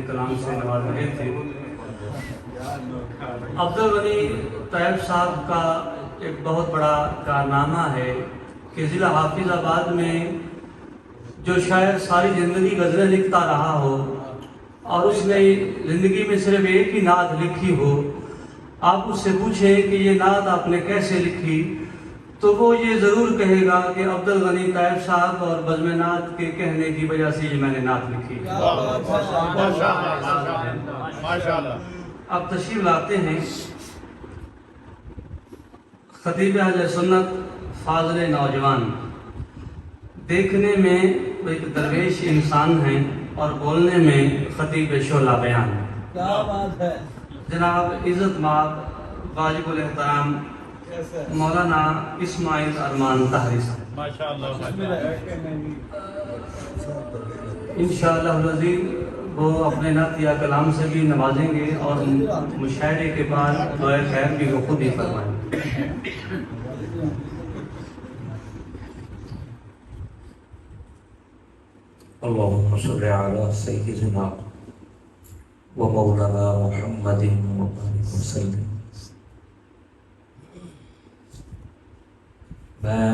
اپنے کلام سے نواز رہے تھے۔ عبدالغنی طیب صاحب کا ایک بہت بڑا کارنامہ ہے کہ ضلع حافظ آباد میں جو شاعر ساری زندگی غزلیں لکھتا رہا ہو اور اس نے زندگی میں صرف ایک ہی نعت لکھی ہو، آپ اس سے پوچھیں کہ یہ نعت آپ نے کیسے لکھی تو وہ یہ ضرور کہے گا کہ عبدالغنی طیب صاحب اور بزم نعت کے کہنے کی وجہ سے یہ میں نے نعت لکھی۔ اب تشریف لاتے ہیں خطیب اہل سنت فاضل نوجوان، دیکھنے میں وہ ایک درویش انسان ہیں اور بولنے میں خطیب شعلہ بیان ہیں۔ جناب عزت مآب واجب الاحترام مولانا اسماعیل ارمان طاہری صاحب، انشاءاللہ العزیز وہ اپنے نعت یا کلام سے بھی نوازیں گے اور مشاعرے کے بعد دعائے خیر بھی وہ خود ہی فرمائیں گے۔ اللهم صل على سيدنا ومولانا محمد وسلم۔ میں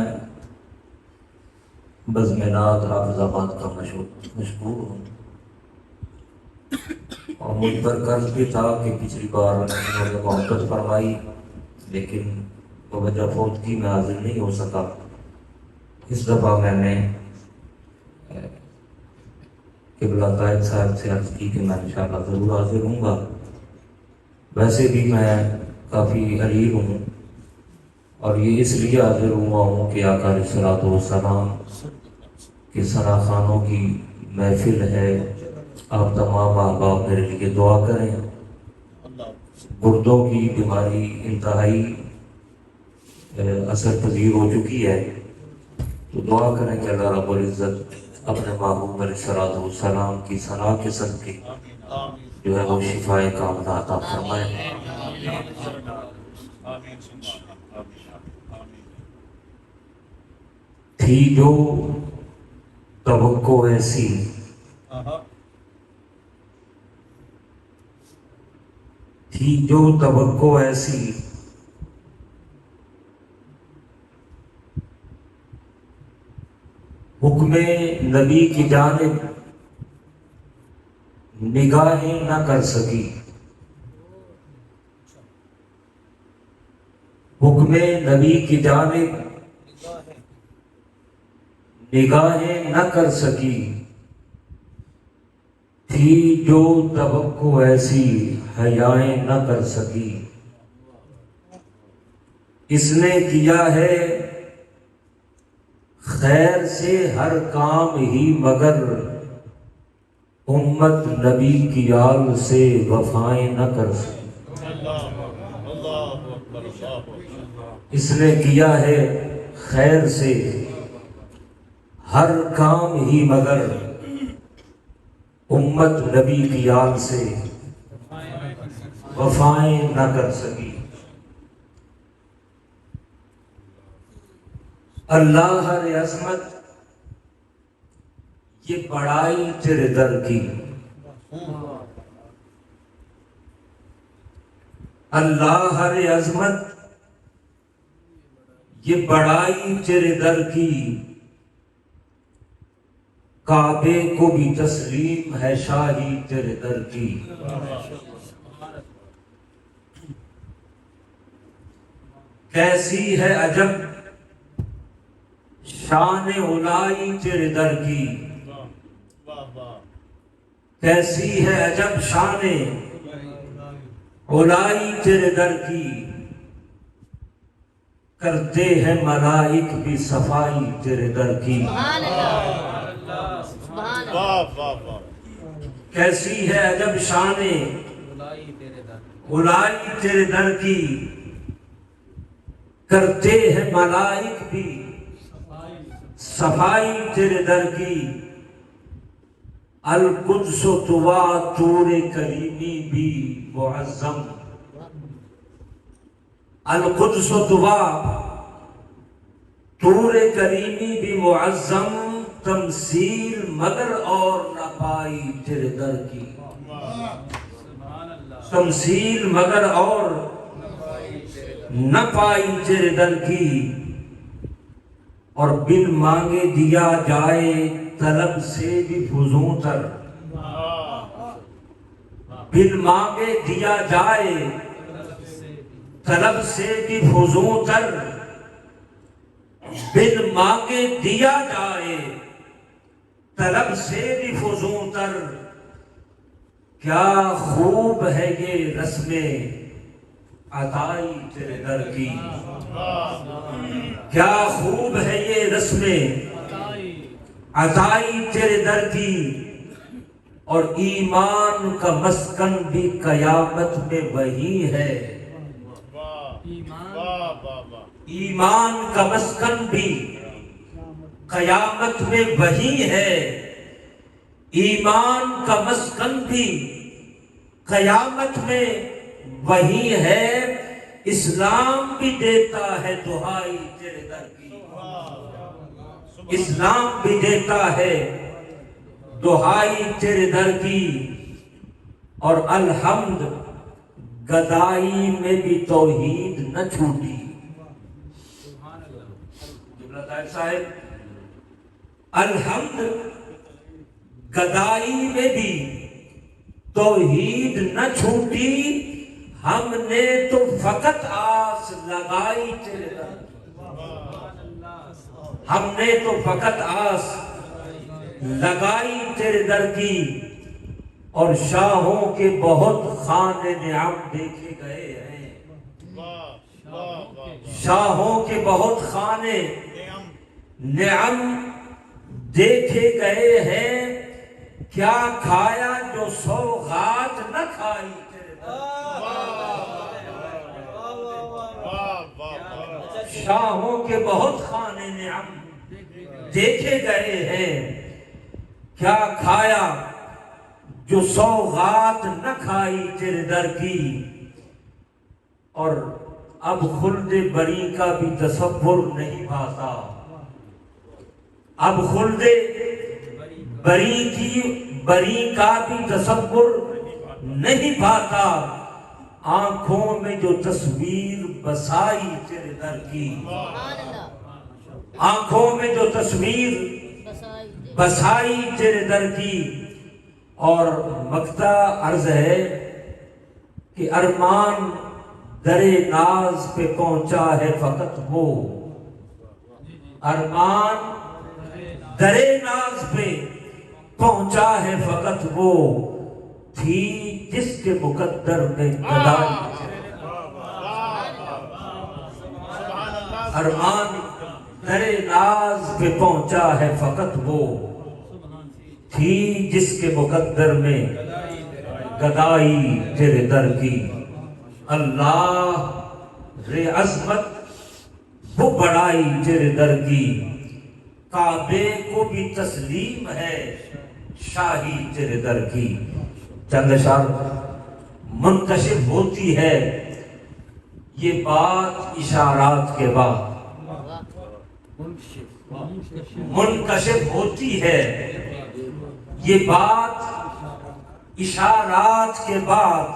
بزم نعت حافظ آباد کا مشہور ہوں اور مجھ پر قرض بھی تھا کہ پچھلی بار انہوں نے محبت فرمائی لیکن بوجہ فوتگی میں حاضر نہیں ہو سکا۔ اس دفعہ میں نے قبلہ قائد صاحب سے عرض کی کہ میں انشاءاللہ ضرور حاضر ہوں گا۔ ویسے بھی میں کافی علیل ہوں اور یہ اس لیے حاضر ہوا ہوں کہ آقا علیہ الصلوۃ والسلام کے سراخانوں کی محفل ہے۔ آپ تمام احباب میرے لیے دعا کریں۔ گردوں کی بیماری انتہائی اثر پذیر ہو چکی ہے، تو دعا کریں کہ اللہ رب العزت اپنے محبوب علیہ الصلوۃ والسلام کی ثنا کے صدقے جو ہے وہ شفائے کاملہ عطا فرمائے۔ تھی جو توقع ایسی تھی جو توقع ایسی حکم نبی کی جانب نگاہیں نہ کر سکی، حکم نبی کی جانب نگاہیں نہ کر سکی، تھی جو توقع ایسی حیائیں نہ کر سکی۔ اس نے کیا ہے خیر سے ہر کام ہی مگر امت نبی کی آل سے وفائیں نہ کر سکی۔ اس نے کیا ہے خیر سے ہر کام ہی مگر امت نبی کی آل سے وفائیں نہ کر سکی۔ اللہ ہر عظمت یہ بڑائی تیرے در کی، اللہ ہر عظمت یہ بڑائی تیرے در کی، کعبے کو بھی تسلیم ہے شاہی تیرے در کی۔ کیسی ہے عجب شان اولائی تیرے در کی، کیسی ہے عجب شان اولائی تیرے در کی، کرتے ہیں ملائک بھی صفائی تیرے در کی۔ کیسی ہے عجب شان اولائی تیرے در کی، کرتے ہیں ملائک بھی صفائی تیرے در کی۔ القدس طوا طور کریمی بھی معظم، القدس طوا طور کریمی بھی معظم، تمثیل مگر اور نہ پائی تیرے در کی۔ تمثیل مگر اور نہ پائی تیرے در کی، اور بن مانگے دیا جائے طلب سے بھی فزوں تر، بن مانگے دیا جائے طلب سے بھی فزوں تر، بن مانگے دیا جائے طلب سے بھی فزوں تر، کیا خوب ہے یہ رسم عطائی تیرے در کی، کیا خوب ہے یہ رسم عطائی تیرے در کی، اور ایمان کا مسکن بھی قیامت میں وہی ہے، ایمان کا مسکن بھی قیامت میں وہی ہے، ایمان کا مسکن بھی قیامت میں وہی ہے، اسلام بھی دیتا ہے دہائی تیرے در کی، اسلام بھی دیتا ہے دہائی تیرے در کی، اور الحمد گدائی میں بھی توحید نہ چھوٹی۔ جملہ طاہر صاحب، الحمد گدائی میں بھی توحید نہ چھوٹی، ہم نے تو فقط آس لگائی تیرے در کی، ہم نے تو فقط آس لگائی تیرے در کی، اور شاہوں کے بہت خانے نعم دیکھے گئے ہیں، شاہوں کے بہت خانے نعم دیکھے گئے ہیں، کیا کھایا جو سوغات نہ کھائی تیرے در کی، شاہوں کے بہت خانے نعم دیکھے گئے ہیں، کیا کھایا جو سوغات نہ کھائی تیرے در کی، اور اب خلد بری کا بھی تصور نہیں پاتا، اب خلد بری کا بھی تصور نہیں پاتا، آنکھوں میں جو تصویر بسائی تیرے در کی، آنکھوں میں جو تصویر بسائی تیرے در کی، اور مقطع عرض ہے کہ ارمان در ناز پہ پہنچا ہے فقط وہ، ارمان در ناز پہ پہنچا ہے فقط وہ، تھی جس کے مقدر میں گدائی، ارمان در ناز پہ پہنچا ہے فقط وہ، تھی جس کے مقدر میں گدائی تیرے در کی، اللہ رے عظمت وہ بڑائی تیرے در کی، کعبے کو بھی تسلیم ہے شاہی تیرے در کی۔ چند اشعار منکشف ہوتی ہے یہ بات اشارات کے بعد، منکشف ہوتی ہے یہ بات اشارات کے بعد،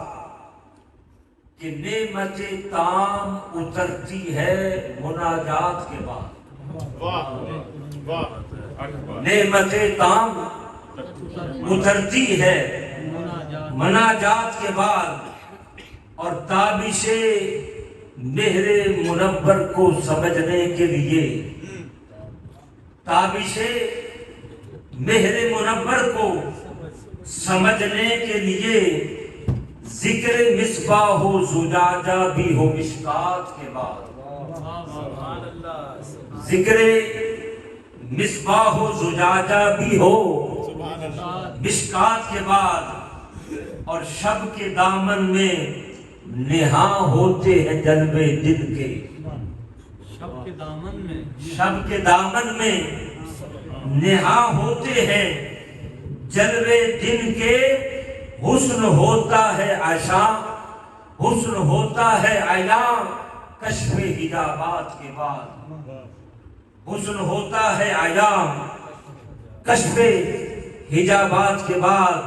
کہ نعمت تام اترتی ہے مناجات کے بعد، نعمت تام اترتی ہے مناجات کے بعد، اور تابش مہر منور کو سمجھنے کے لیے، تابش مہر منور کو سمجھنے کے لیے، ذکر مصباح و زجاجہ بھی ہو مشکات کے بعد، ذکر مصباح و زجاجہ بھی ہو مشکات کے بعد، اور شب کے دامن میں نہاں ہوتے ہیں جلوے دن کے، شب کے دامن میں نہاں ہوتے ہیں جلوے دن کے، حسن ہوتا ہے عشاء، حسن ہوتا ہے عیاں کشف حجابات کے بعد، حسن ہوتا ہے عیاں کشف حجابات کے بعد،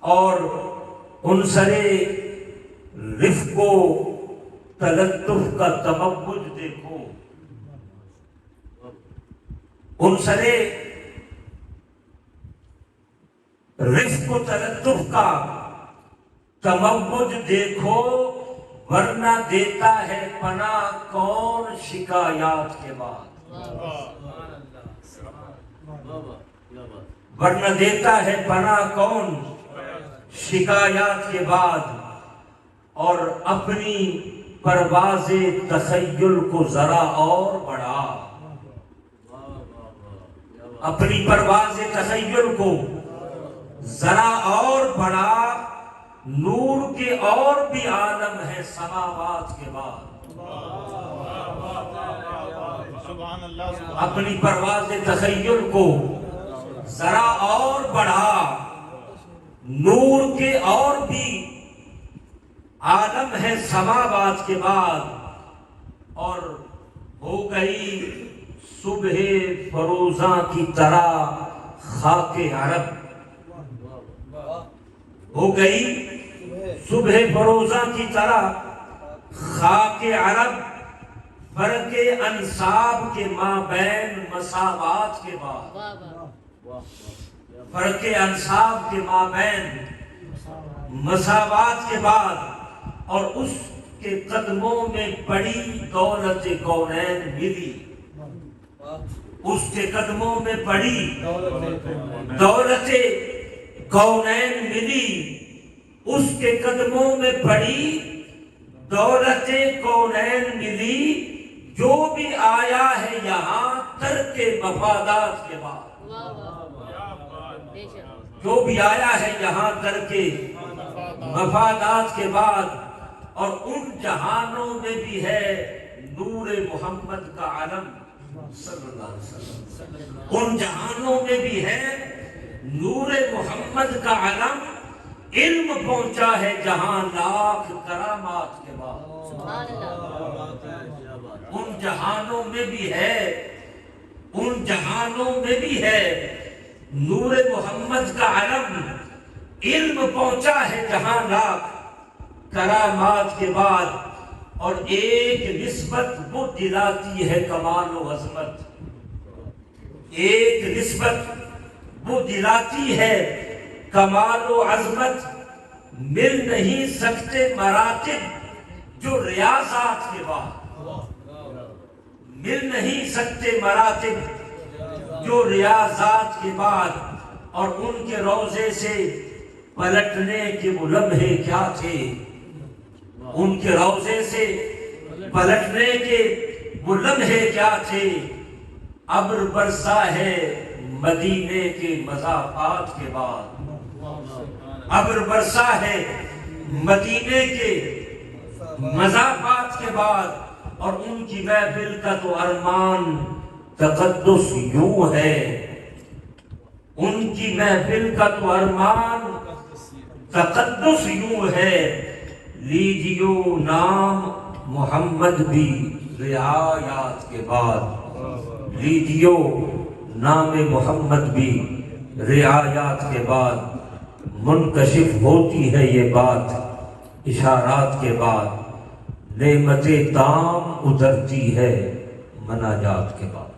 اور عنصر رفق و تلطف کا تموج دیکھو، عنصر رفق و تلطف کا تموج دیکھو، ورنہ دیتا ہے پناہ کون شکایات کے بعد، ورنہ دیتا ہے پناہ کون شکایات کے بعد۔ اور اپنی پرواز تخیل کو ذرا اور بڑھا، اپنی پرواز تخیل کو ذرا اور بڑھا، نور کے اور بھی عالم ہے سماوات کے بعد۔ اپنی پرواز تخیل کو ذرا اور بڑھا، نور کے اور بھی عالم ہے سماوات کے بعد۔ اور ہو گئی صبح فروزاں کی طرح خاک عرب، ہو گئی صبح فروزاں کی طرح خاک عرب، فرق انصاب کے مابین مساوات کے بعد، فرق انصاب کے مابین مساوات کے بعد۔ اور اس کے قدموں میں پڑی دولت کونین ملی، اس کے قدموں میں پڑی دولت کونین ملی، اس کے قدموں میں پڑی دولت کونین ملی، جو بھی آیا ہے یہاں ترک مفادات کے بعد، جو بھی آیا ہے یہاں ترک مفادات کے بعد۔ اور ان جہانوں میں بھی ہے نور محمد کا علم صلی اللہ علیہ وسلم، ان جہانوں میں بھی ہے نور محمد کا علم، علم پہنچا ہے جہاں لاکھ کرامات کے بعد۔ ان جہانوں میں بھی ہے، ان جہانوں میں بھی ہے نور محمد کا علم، علم پہنچا ہے جہاں لاکھ کرامات کے بعد۔ اور ایک نسبت وہ دلاتی ہے کمال و عظمت، ایک نسبت وہ دلاتی ہے کمال و عظمت، مل نہیں سکتے مراتب جو ریاضات کے بعد، مل نہیں سکتے مراتب جو ریاضات کے بعد۔ اور ان کے روضے سے پلٹنے کے وہ لمحے کیا تھے، ان کے روضے سے پلٹنے کے وہ لمحے کیا تھے، ابر برسا ہے مدینے کے مضافات کے بعد، ابر برسا ہے مدینے کے مضافات کے بعد۔ اور ان کی محفل کا تو ارمان تقدس یوں ہے، ان کی محفل کا تو ارمان تقدس یوں ہے، لیجیو نام محمد بھی رعایات کے بعد، لیجیو نام محمد بھی رعایات کے بعد۔ منکشف ہوتی ہے یہ بات اشارات کے بعد، نعمت تام اترتی ہے مناجات کے بعد۔